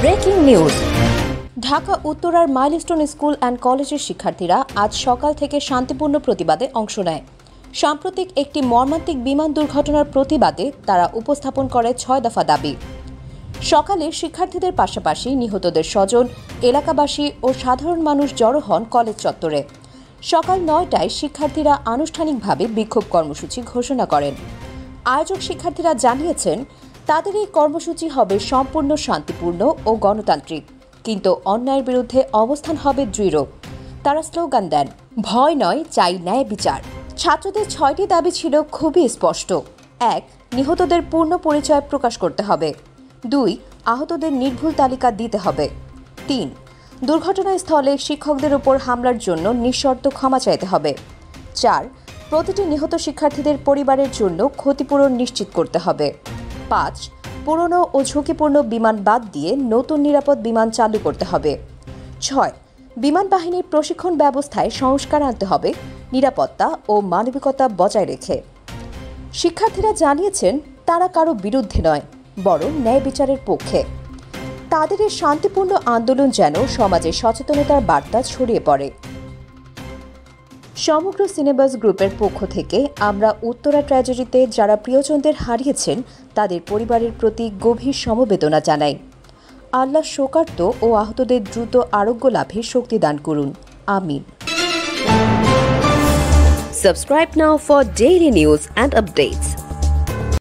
Breaking news. Dhaka উত্তরার milestone school and কলেজের শিক্ষার্থীরা আজ সকাল থেকে শান্তিপূর্ণ প্রতিবাদে অংশ নেয়। সাম্প্রতিক একটি মর্মান্তিক বিমান দুর্ঘটনার প্রতিবাদে তারা উপস্থাপন করে ৬ দফা দাবি। সকালে শিক্ষার্থীদের পাশাপাশি নিহতদের স্বজন, এলাকাবাসী ও সাধারণ মানুষ জড়ো হন কলেজ চত্বরে। সকাল ৯টায় শিক্ষার্থীরা আনুষ্ঠানিকভাবে বিক্ষোভ কর্মসূচি ঘোষণা করেন। আয়োজক শিক্ষার্থীরা জানিয়েছেন, তাদের এই কর্মসূচি হবে সম্পূর্ণ শান্তিপূর্ণ ও গণতান্ত্রিক, কিন্তু অন্যায়ের বিরুদ্ধে অবস্থান হবে দৃঢ়। তারা স্লোগান দেন, ভয় নয়, চাই ন্যায় বিচার। ছাত্রদের ৬টি দাবি ছিল খুবই স্পষ্ট। ১. নিহতদের পূর্ণ পরিচয় প্রকাশ করতে হবে। ২. আহতদের নির্ভুল তালিকা দিতে হবে। ৩. দুর্ঘটনাস্থলে শিক্ষকদের উপর হামলার জন্য নিঃশর্ত ক্ষমা চাইতে হবে। ৪. প্রতিটি নিহত শিক্ষার্থীদের পরিবারের জন্য ক্ষতিপূরণ নিশ্চিত করতে হবে। ৫. পুরনো ও ঝুঁকিপূর্ণ বিমান বাদ দিয়ে নতুন নিরাপদ বিমান চালু করতে হবে। ৬. বিমান বাহিনীর প্রশিক্ষণ ব্যবস্থায় সংস্কার আনতে হবে, নিরাপত্তা ও মানবিকতা বজায় রেখে। শিক্ষার্থীরা জানিয়েছেন, তারা কারো বিরুদ্ধে নয়, বরং ন্যায় বিচারের পক্ষে। তাদের এই শান্তিপূর্ণ আন্দোলন যেন সমাজে সচেতনতার বার্তা ছড়িয়ে পড়ে। সমগ্র সিনেবাস গ্রুপের পক্ষ থেকে আমরা উত্তরা ট্র্যাজেডিতে যারা প্রিয়জনদের হারিয়েছেন তাদের পরিবারের প্রতি গভীর সমবেদনা জানাই। আল্লাহ শোকার্ত ও আহতদের দ্রুত আরোগ্য লাভে শক্তি দান করুন, আমিন। Subscribe now for daily news and updates.